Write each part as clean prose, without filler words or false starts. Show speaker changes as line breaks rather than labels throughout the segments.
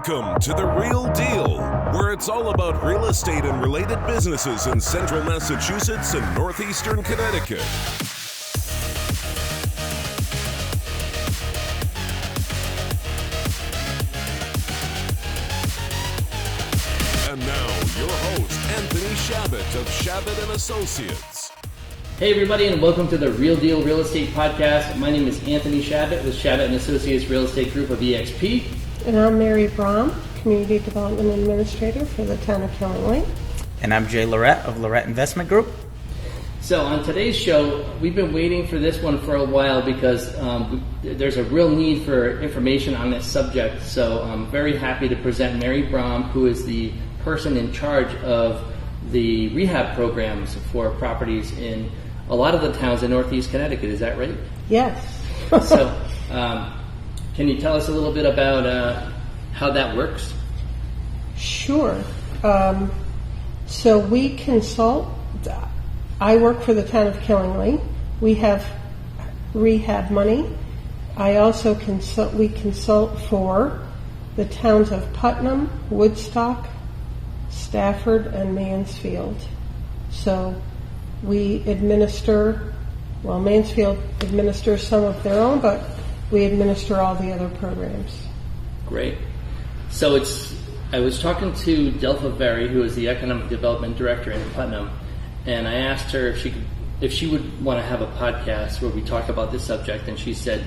Welcome to The Real Deal, where it's all about real estate and related businesses in central Massachusetts and northeastern Connecticut. And now, your host, Anthony Chabot of Chabot and Associates.
Hey everybody, and welcome to the Real Deal Real Estate Podcast. My name is Anthony Chabot with Chabot and Associates Real Estate Group of EXP.
And I'm Mary Bromm, Community Development Administrator for the Town of Killingly.
And I'm Jay Lirette of Lirette Investment Group.
So on today's show, we've been waiting for this one for a while because there's a real need for information on this subject. So I'm very happy to present Mary Bromm, who is the person in charge of the rehab programs for properties in a lot of the towns in Northeast Connecticut. Is that right?
Yes.
So can you tell us a little bit about how that works?
Sure. So we consult. I work for the Town of Killingly. We have rehab money. I also we consult for the towns of Putnam, Woodstock, Stafford, and Mansfield. So we administer, Mansfield administers some of their own, but we administer all the other programs.
Great. So I was talking to Delpha Berry, who is the Economic Development Director in Putnam, and I asked her if she would want to have a podcast where we talk about this subject, and she said,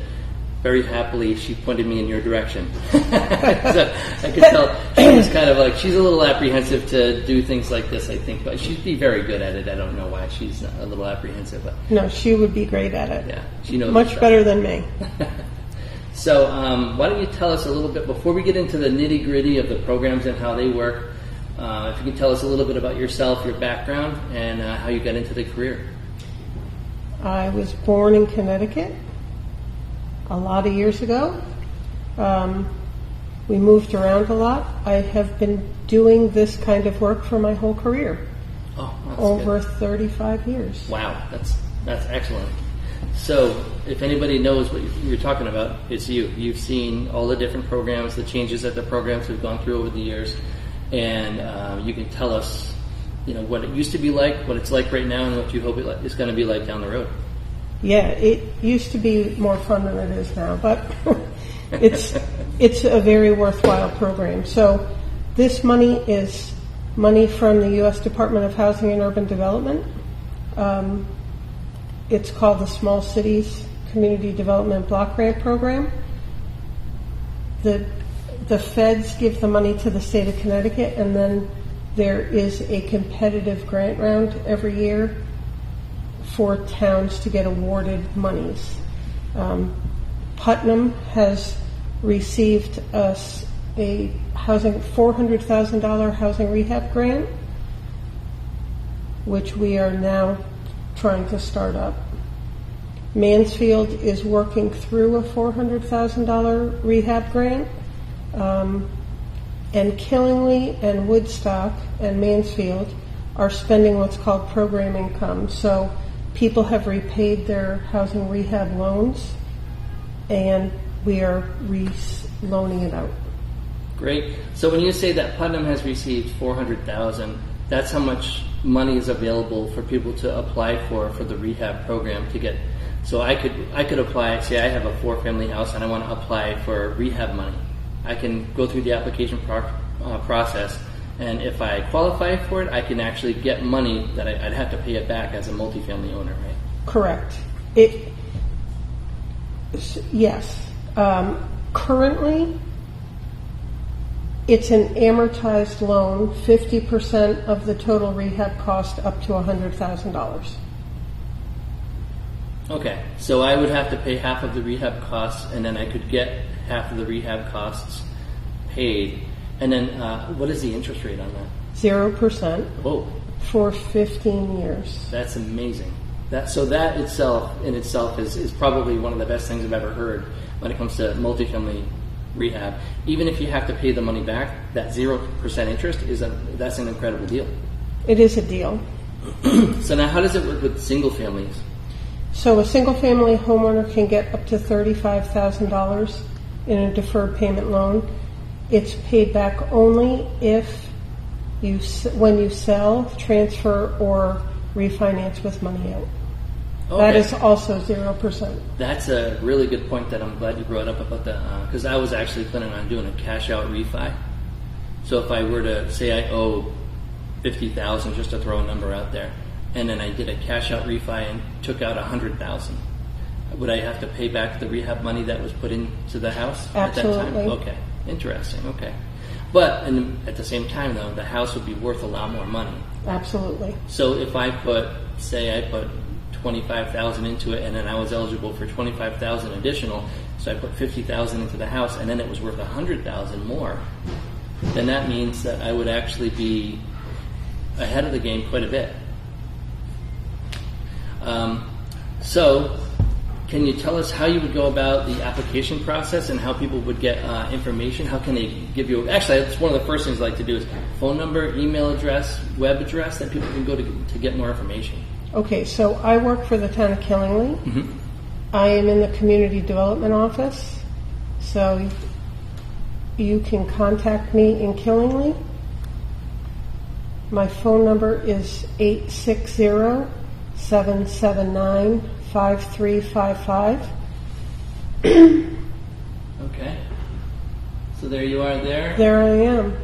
very happily, she pointed me in your direction. So I could tell she was kind of like, she's a little apprehensive to do things like this, I think, but she'd be very good at it. I don't know why she's a little apprehensive. But
no, she would be great at it.
Yeah, she knows
much better than me.
So why don't you tell us a little bit, before we get into the nitty-gritty of the programs and how they work, if you can tell us a little bit about yourself, your background, and how you got into the career.
I was born in Connecticut a lot of years ago. We moved around a lot. I have been doing this kind of work for my whole career.
Oh, that's
over
good.
35 years.
Wow, that's excellent. So if anybody knows what you're talking about, it's you. You've seen all the different programs, the changes that the programs have gone through over the years, and you can tell us, what it used to be like, what it's like right now, and what you hope it's going to be like down the road.
Yeah, it used to be more fun than it is now, but it's a very worthwhile program. So this money is money from the U.S. Department of Housing and Urban Development. It's called the Small Cities Community Development Block Grant Program. The feds give the money to the state of Connecticut, and then there is a competitive grant round every year for towns to get awarded monies. Putnam has received us a $400,000 housing rehab grant, which we are now trying to start up. Mansfield is working through a $400,000 rehab grant, and Killingly and Woodstock and Mansfield are spending what's called program income. So people have repaid their housing rehab loans, and we are re-loaning it out.
Great. So when you say that Putnam has received $400,000, that's how much money is available for people to apply for the rehab program to get. So I could apply. Say I have a 4-family house and I want to apply for rehab money. I can go through the application process, and if I qualify for it, I can actually get money that I'd have to pay it back as a multifamily owner, right?
Correct. Yes. Currently, it's an amortized loan, 50% of the total rehab cost up to $100,000.
Okay, so I would have to pay half of the rehab costs, and then I could get half of the rehab costs paid. And then what is the interest rate on that?
0%.
Oh,
for 15 years.
That's amazing. That itself is probably one of the best things I've ever heard when it comes to multifamily rehab. Even if you have to pay the money back, that 0% interest that's an incredible deal.
It is a deal.
So now, how does it work with single families?
So a single-family homeowner can get up to $35,000 in a deferred payment loan. It's paid back only if when you sell, transfer, or refinance with money out.
Okay.
That is also 0%.
That's a really good point that I'm glad you brought up about that, because I was actually planning on doing a cash out refi. So if I were to say I owe $50,000, just to throw a number out there, and then I did a cash out refi and took out $100,000, would I have to pay back the rehab money that was put into the house at that time?
Absolutely.
Okay, interesting. Okay, but at the same time, though, the house would be worth a lot more money.
Absolutely.
So if I put $25,000 into it, and then I was eligible for $25,000 additional, so I put $50,000 into the house, and then it was worth $100,000 more, then that means that I would actually be ahead of the game quite a bit. So, can you tell us how you would go about the application process and how people would get information? How can they give you? Actually, that's one of the first things I like to do is phone number, email address, web address that people can go to get more information.
Okay, so I work for the town of Killingly.
Mm-hmm.
I am in the community development office, so you can contact me in Killingly. My phone number is 860-779-5355.
Okay. So there you are there.
There I am.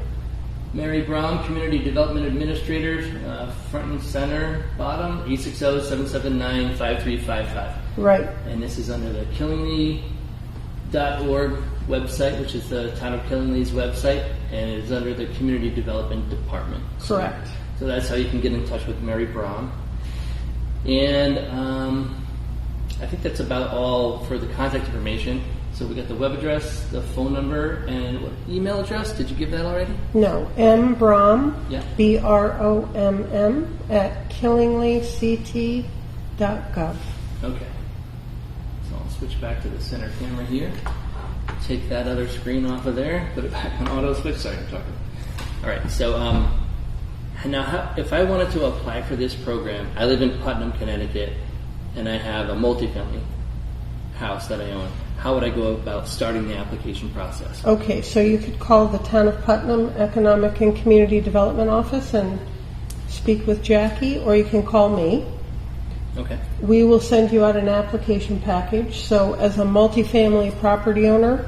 Mary Bromm, Community Development Administrator, front and center, bottom, 860-779-5355.
Right.
And this is under the Killingly.org website, which is the town of Killingly's website, and it is under the Community Development Department.
Correct.
So that's how you can get in touch with Mary Bromm. And I think that's about all for the contact information. So we got the web address, the phone number, and what email address? Did you give that already?
No, M. Bromm,
Yeah.
BROMM, at killinglyct.gov.
Okay. So I'll switch back to the center camera here. Take that other screen off of there. Put it back on auto switch. Sorry, I'm talking. All right. So now, if I wanted to apply for this program, I live in Putnam, Connecticut, and I have a multifamily house that I own. How would I go about starting the application process?
Okay, so you could call the Town of Putnam Economic and Community Development Office and speak with Jackie, or you can call me.
Okay.
We will send you out an application package. So as a multifamily property owner,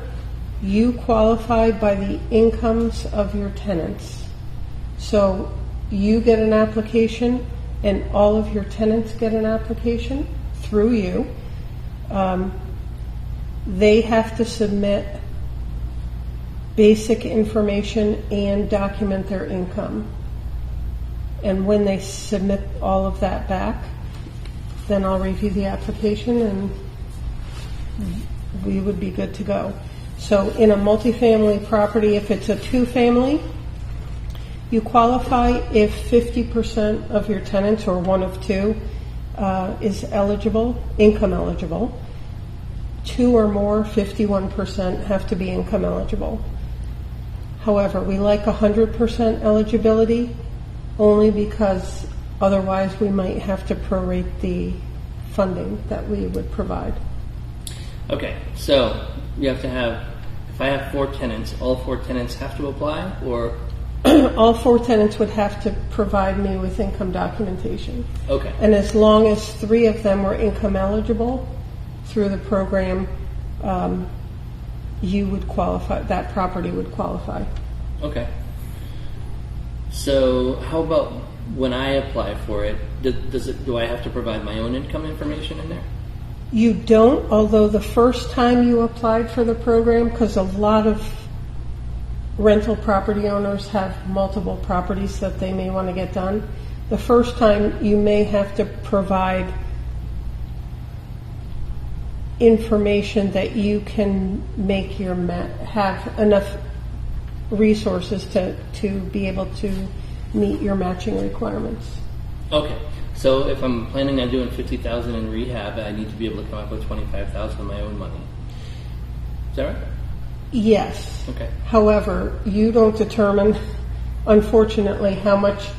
you qualify by the incomes of your tenants. So you get an application and all of your tenants get an application through you. They have to submit basic information and document their income. And when they submit all of that back, then I'll review the application and we would be good to go. So in a multifamily property, if it's a two-family, you qualify if 50% of your tenants, or one of two, is eligible, income eligible. Two or more, 51% have to be income eligible. However, we like 100% eligibility only because otherwise we might have to prorate the funding that we would provide.
Okay, so you have to have, if I have 4 tenants, all 4 tenants have to apply, or?
All 4 tenants would have to provide me with income documentation.
Okay.
And as long as 3 of them were income eligible through the program, you would qualify, that property would qualify.
Okay. So how about when I apply for it, do I have to provide my own income information in there?
You don't, although the first time you applied for the program, because a lot of rental property owners have multiple properties that they may want to get done, the first time you may have to provide information that you can make your have enough resources to be able to meet your matching requirements.
Okay, so if I'm planning on doing $50,000 in rehab, I need to be able to come up with $25,000 of my own money. Is that right?
Yes.
Okay.
However, you don't determine, unfortunately, how much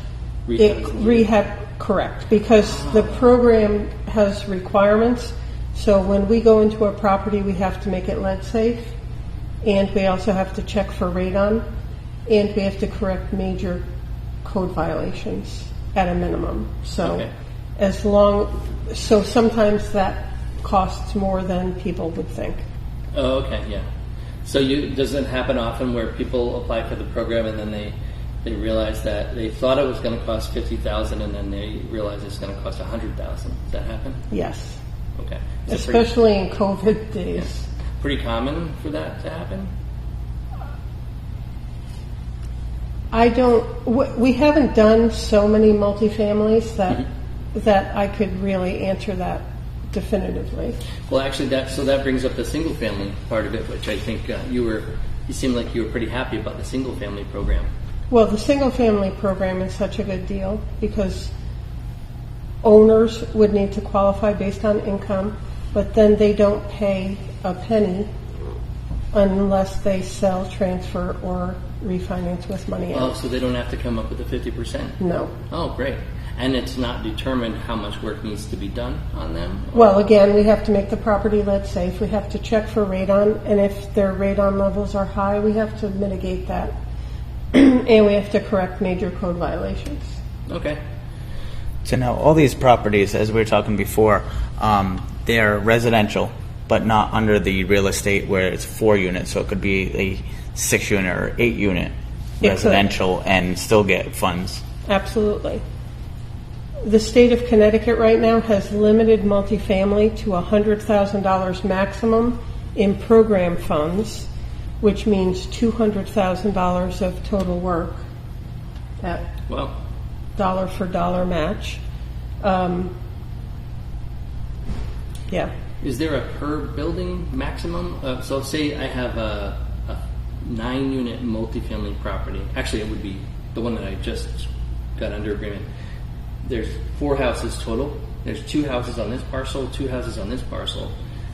rehab correct, because the program has requirements. So when we go into a property, we have to make it lead safe, and we also have to check for radon, and we have to correct major code violations at a minimum. So so sometimes that costs more than people would think.
Oh, okay, yeah. So does it happen often where people apply for the program and then they realize that they thought it was going to cost $50,000 and then they realize it's going to cost $100,000? Does that happen?
Yes.
Okay. So
especially in COVID days.
Yeah. Pretty common for that to happen?
We haven't done so many multifamilies that I could really answer that definitively.
Well, actually, that brings up the single family part of it, which I think you seemed like you were pretty happy about the single family program.
Well, the single family program is such a good deal because owners would need to qualify based on income, but then they don't pay a penny unless they sell, transfer, or refinance with money out.
Oh, so they don't have to come up with the 50%?
No.
Oh, great. And it's not determined how much work needs to be done on them?
Well, again, we have to make the property lead safe. We have to check for radon, and if their radon levels are high, we have to mitigate that. And we have to correct major code violations.
Okay.
So now all these properties, as we were talking before, they're residential, but not under the real estate where it's 4 units. So it could be a 6-unit or 8-unit residential and still get funds.
Absolutely. The state of Connecticut right now has limited multifamily to $100,000 maximum in program funds, which means $200,000 of total work at dollar for dollar match. Yeah.
Is there a per building maximum? So say I have a 9-unit multifamily property. Actually, it would be the one that I just got under agreement. There's 4 houses total. There's 2 houses on this parcel, 2 houses on this parcel.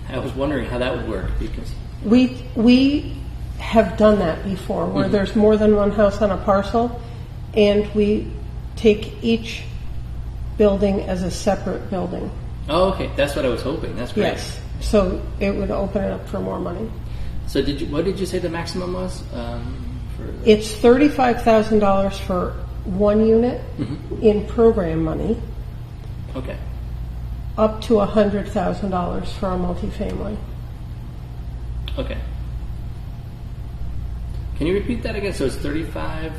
I was wondering how that would work because
we have done that before, where there's more than one house on a parcel, and we take each building as a separate building.
Oh, okay. That's what I was hoping. That's great.
Yes. So it would open it up for more money.
So what did you say the maximum was?
It's $35,000 for 1 unit in program money.
Okay.
Up to $100,000 for a multifamily.
Okay. Can you repeat that again? So it's $35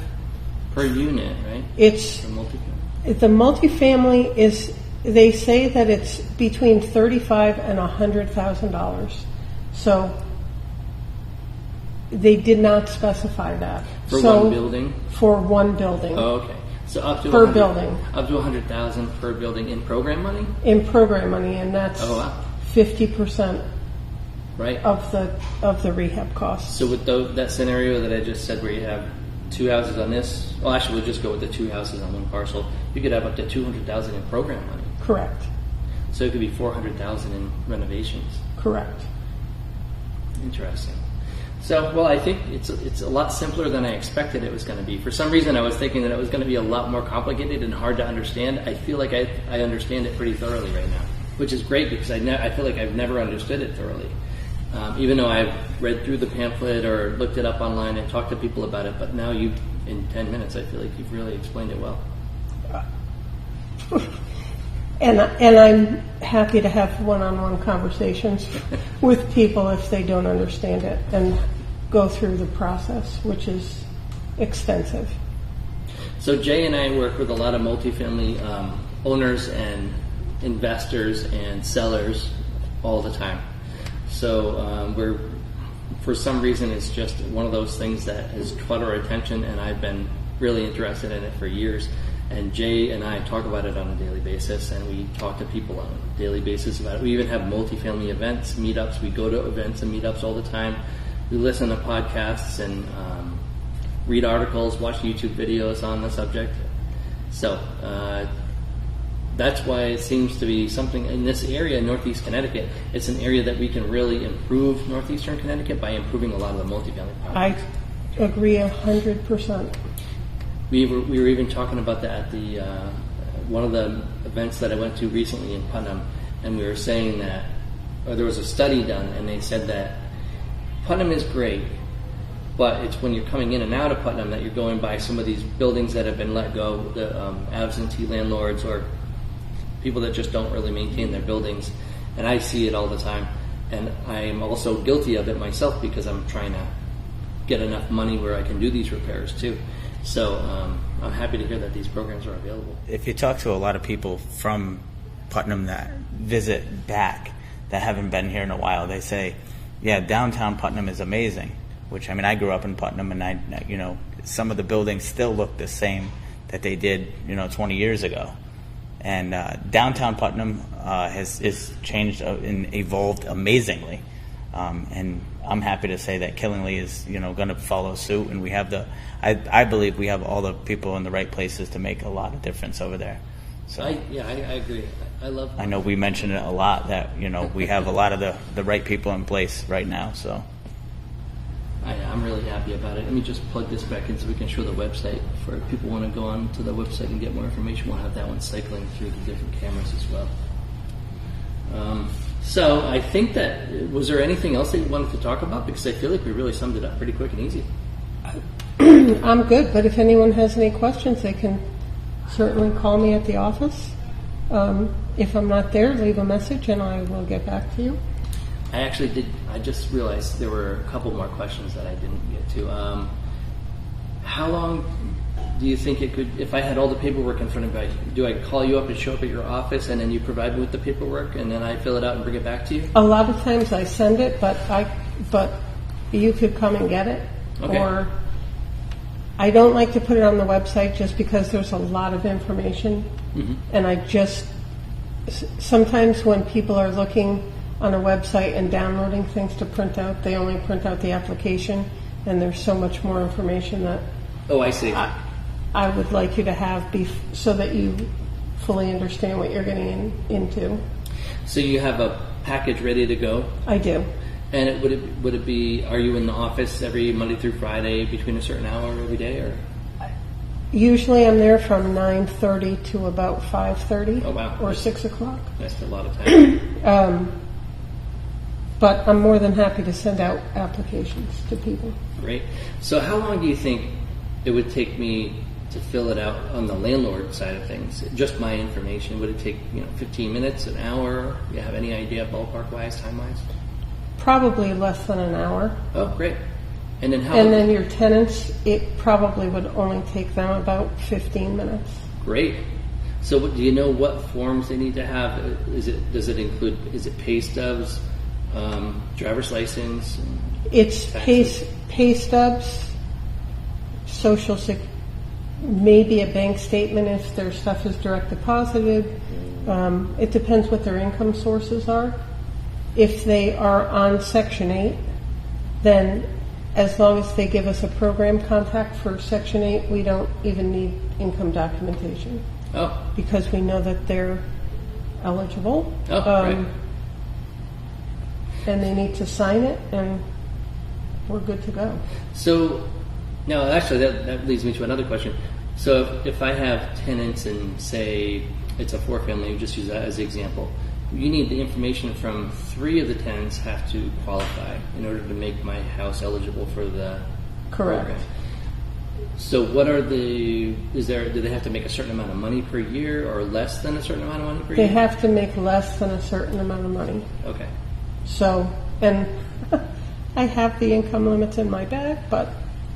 per unit, right?
It's
for multifamily.
The multifamily is. They say that it's between $35,000 and $100,000. So they did not specify that.
For one building?
For one building.
Oh, okay. So up to
per building.
Up to $100,000 per building in program money?
In program money, and that's 50%
right
of the rehab costs.
So with that scenario that I just said, where you have 2 houses on this, well, actually we'll just go with the 2 houses on one parcel. You could have up to $200,000 in program money.
Correct.
So it could be $400,000 in renovations.
Correct.
Interesting. So, well, I think it's a lot simpler than I expected it was going to be. For some reason, I was thinking that it was going to be a lot more complicated and hard to understand. I feel like I understand it pretty thoroughly right now, which is great because I feel like I've never understood it thoroughly. Even though I've read through the pamphlet or looked it up online and talked to people about it, but now in 10 minutes, I feel like you've really explained it well.
And I'm happy to have one-on-one conversations with people if they don't understand it and go through the process, which is extensive.
So Jay and I work with a lot of multifamily owners and investors and sellers all the time. So for some reason, it's just one of those things that has caught our attention, and I've been really interested in it for years. And Jay and I talk about it on a daily basis, and we talk to people on a daily basis about it. We even have multifamily events, meetups. We go to events and meetups all the time. We listen to podcasts and read articles, watch YouTube videos on the subject. So that's why it seems to be something in this area, Northeast Connecticut. It's an area that we can really improve Northeastern Connecticut by improving a lot of the multifamily properties.
I agree 100%.
We were even talking about that at the one of the events that I went to recently in Putnam, and we were saying that there was a study done, and they said that Putnam is great, But it's when you're coming in and out of Putnam that you're going by some of these buildings that have been let go, the absentee landlords or people that just don't really maintain their buildings. And I see it all the time. And I am also guilty of it myself because I'm trying to get enough money where I can do these repairs too. So I'm happy to hear that these programs are available.
If you talk to a lot of people from Putnam that visit back that haven't been here in a while, they say, yeah, downtown Putnam is amazing. Which, I mean, I grew up in Putnam, and some of the buildings still look the same that they did, 20 years ago. And downtown Putnam has changed and evolved amazingly. And I'm happy to say that Killingly is, going to follow suit, and we have I believe we have all the people in the right places to make a lot of difference over there. So
I agree. I
know we mentioned it a lot that, we have a lot of the right people in place right now, so.
I'm really happy about it. Let me just plug this back in so we can show the website. For if people want to go on to the website and get more information, we'll have that one cycling through the different cameras as well. So I think was there anything else that you wanted to talk about? Because I feel like we really summed it up pretty quick and easy.
I'm good, but if anyone has any questions, they can certainly call me at the office. If I'm not there, leave a message and I will get back to you.
I just realized there were a couple more questions that I didn't get to. How long do you think it could, if I had all the paperwork in front of me, do I call you up and show up at your office and then you provide me with the paperwork and then I fill it out and bring it back to you?
A lot of times I send it, but you could come and get it.
Okay.
Or I don't like to put it on the website just because there's a lot of information. Mm-hmm. And sometimes when people are looking on a website and downloading things to print out, they only print out the application, and there's so much more information that
I see.
I would like you to have so that you fully understand what you're getting into.
So you have a package ready to go?
I do.
And would it be, are you in the office every Monday through Friday between a certain hour every day? Or
usually I'm there from 9:30 to about 5:30.
Oh, wow.
Or 6 o'clock.
That's a lot of time.
But I'm more than happy to send out applications to people.
Great. So how long do you think it would take me to fill it out on the landlord side of things? Just my information. Would it take 15 minutes, an hour? Do you have any idea ballpark-wise, time-wise?
Probably less than an hour.
Oh, great. And then
then your tenants, it probably would only take them about 15 minutes.
Great. So do you know what forms they need to have? Does it include pay stubs? Driver's license?
It's pay stubs, social maybe a bank statement if their stuff is direct deposited. It depends what their income sources are. If they are on Section 8, then as long as they give us a program contact for Section 8, we don't even need income documentation.
Oh.
Because we know that they're eligible.
Oh, right.
And they need to sign it, and we're good to go.
So, now actually that leads me to another question. So if I have tenants and say it's a 4-family, just use that as an example, you need the information from 3 of the tenants have to qualify in order to make my house eligible for the
Correct.
program. So what are do they have to make a certain amount of money per year or less than a certain amount of money per year?
They have to make less than a certain amount of money.
Okay.
So, and I have the income limits in my bag, but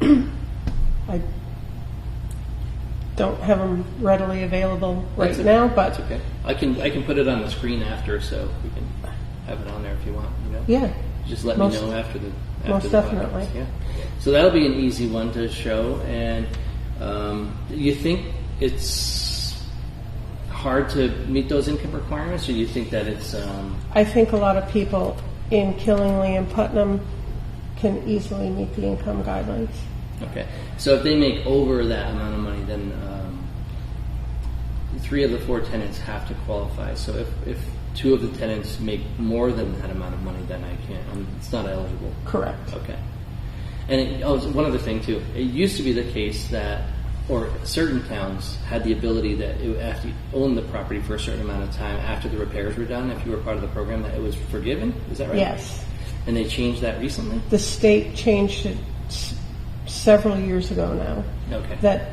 I don't have them readily available right now. But
that's okay. I can put it on the screen after, so we can have it on there if you want.
Yeah.
Just let me know after the
most definitely.
Podcast. Yeah. So that'll be an easy one to show. And you think it's hard to meet those income requirements, or you think that it's?
I think a lot of people in Killingly and Putnam can easily meet the income guidelines.
Okay. So if they make over that amount of money, then 3 of the 4 tenants have to qualify. So if 2 of the tenants make more than that amount of money, then I can't. It's not eligible.
Correct.
Okay. And one other thing too. It used to be the case that, or certain towns had the ability that after you own the property for a certain amount of time after the repairs were done, if you were part of the program, that it was forgiven. Is that right?
Yes.
And they changed that recently?
The state changed it several years ago now.
Okay.
That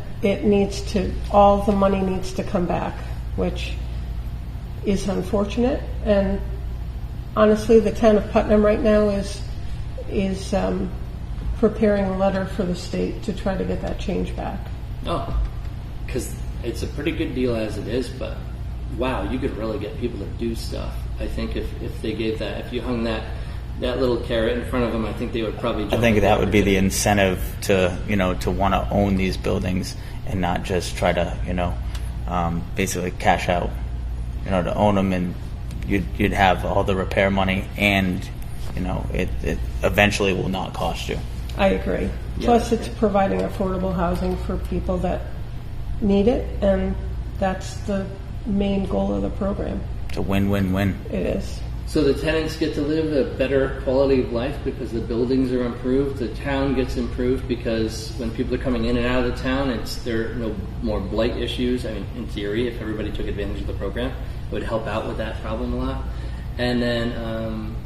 all the money needs to come back, which is unfortunate. And honestly, the town of Putnam right now is preparing a letter for the state to try to get that change back.
Oh, because it's a pretty good deal as it is, but wow, you could really get people to do stuff. I think if they gave if you hung that little carrot in front of them, I think they would probably jump.
I think that would be the incentive to want to own these buildings and not just try to, basically cash out, to own them, and you'd have all the repair money, and, it eventually will not cost you.
I agree.
Yeah,
Plus, it's providing affordable housing for people that need it, and that's the main goal of the program.
It's a win-win-win.
It is.
So the tenants get to live a better quality of life because the buildings are improved. The town gets improved because when people are coming in and out of the town, there are no more blight issues. I mean, in theory, if everybody took advantage of the program, it would help out with that problem a lot. And then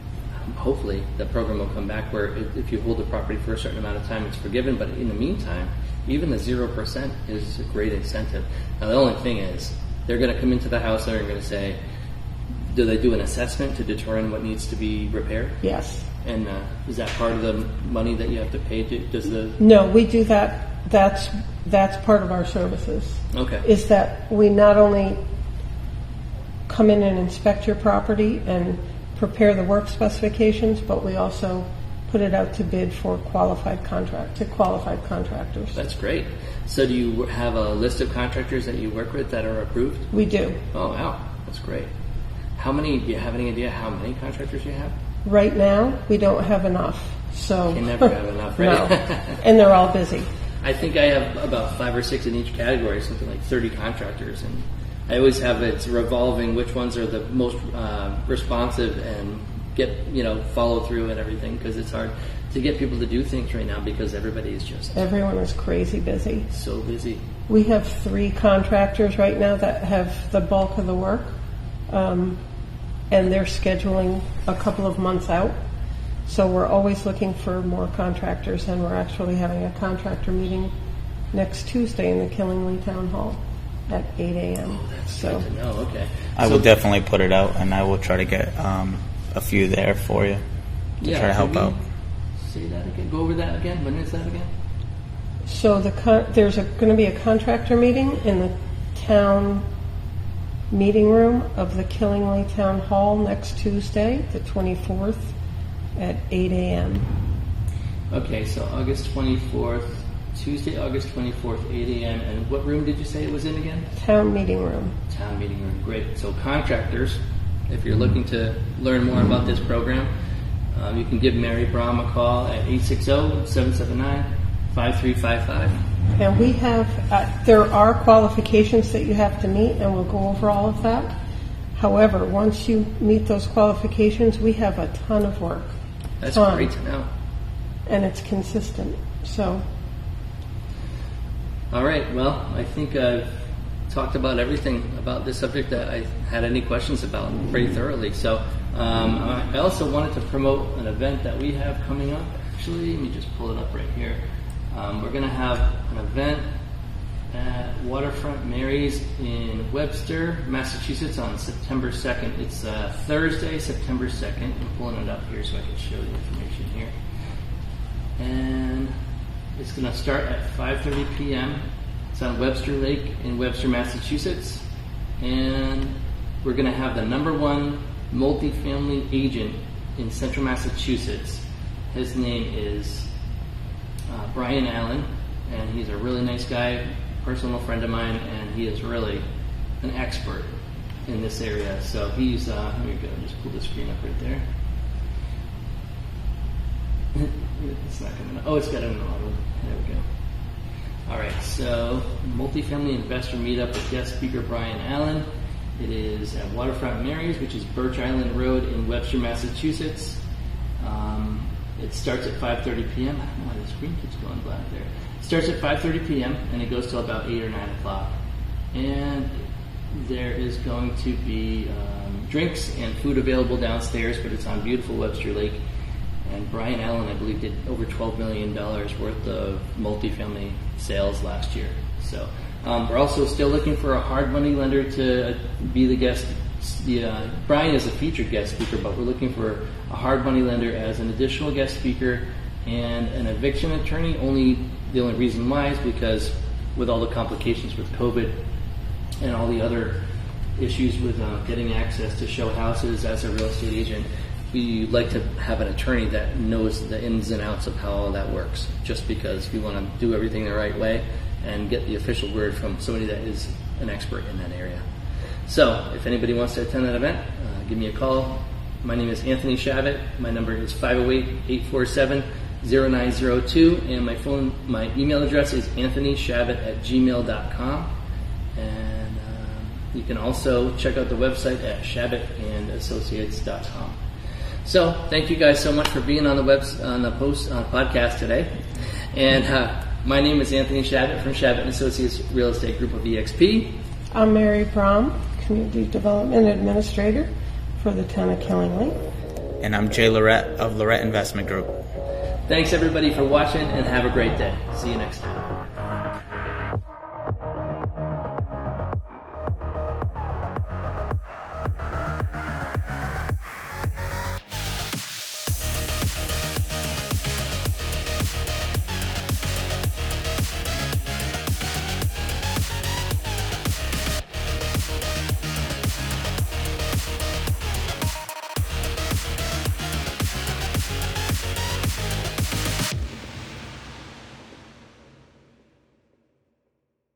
hopefully the program will come back where if you hold the property for a certain amount of time, it's forgiven. But in the meantime, even the 0% is a great incentive. Now, the only thing is they're going to come into the house and they're going to say, do they do an assessment to determine what needs to be repaired?
Yes.
And is that part of the money that you have to pay?
No, we do that. That's part of our services.
Okay.
Is that we not only come in and inspect your property and prepare the work specifications, but we also put it out to bid for qualified contractors.
That's great. So do you have a list of contractors that you work with that are approved?
We do.
Oh, wow. That's great. Do you have any idea how many contractors you have?
Right now, we don't have enough. So
You never have enough, right?
No. And they're all busy.
I think I have about 5 or 6 in each category, something like 30 contractors. And I always have it's revolving which ones are the most responsive and get, follow through and everything, because it's hard to get people to do things right now because everybody is just
Everyone is crazy busy.
so busy.
We have 3 contractors right now that have the bulk of the work. And they're scheduling a couple of months out. So we're always looking for more contractors, and we're actually having a contractor meeting next Tuesday in the Killingly Town Hall at 8 a.m.
Oh, that's good to know. Okay.
I will definitely put it out, and I will try to get a few there for you to try to help out.
Say that again. Go over that again. When is that again?
So there's going to be a contractor meeting in the town meeting room of the Killingly Town Hall next Tuesday, the 24th, at 8 a.m.
Okay, so August 24th, Tuesday, August 24th, 8 a.m. And what room did you say it was in again?
Town meeting room.
Town meeting room. Great. So contractors, if you're looking to learn more about this program, you can give Mary Bromm a call at 860-779-5355.
And we have, there are qualifications that you have to meet, and we'll go over all of that. However, once you meet those qualifications, we have a ton of work.
That's great to know.
And it's consistent. So,
all right. Well, I think I've talked about everything about this subject that I had any questions about pretty thoroughly. So I also wanted to promote an event that we have coming up. Actually, let me just pull it up right here. We're going to have an event at Waterfront Mary's in Webster, Massachusetts on September 2nd. It's Thursday, September 2nd. I'm pulling it up here so I can show the information here. And it's going to start at 5:30 p.m. It's on Webster Lake in Webster, Massachusetts. And we're going to have the #1 multifamily agent in central Massachusetts. His name is Brian Allen, and he's a really nice guy, personal friend of mine, and he is really an expert in this area. So he's, here we go, just pull the screen up right there. It's not coming up. Oh, it's got an auto. There we go. All right, so multifamily investor meetup with guest speaker Brian Allen. It is at Waterfront Mary's, which is Birch Island Road in Webster, Massachusetts. It starts at 5:30 p.m. I don't know why the screen keeps going black there. It starts at 5:30 p.m. and it goes till about 8 or 9 o'clock. And there is going to be drinks and food available downstairs, but it's on beautiful Webster Lake. And Brian Allen, I believe, did over $12 million worth of multifamily sales last year. So we're also still looking for a hard money lender to be the guest. Brian is a featured guest speaker, but we're looking for a hard money lender as an additional guest speaker and an eviction attorney. The only reason why is because with all the complications with COVID and all the other issues with getting access to show houses as a real estate agent, we like to have an attorney that knows the ins and outs of how all that works, just because we want to do everything the right way and get the official word from somebody that is an expert in that area. So if anybody wants to attend that event, give me a call. My name is Anthony Chabot. My number is 508-847-0902, and my email address is anthonychabot@gmail.com. And you can also check out the website at chabotandassociates.com. So thank you guys so much for being on the podcast today. And my name is Anthony Chabot from Chabot & Associates Real Estate Group of EXP.
I'm Mary Bromm, Community Development Administrator for the town of Killingly.
And I'm Jay Lirette of Lirette Investment Group.
Thanks everybody for watching, and have a great day. See you next time.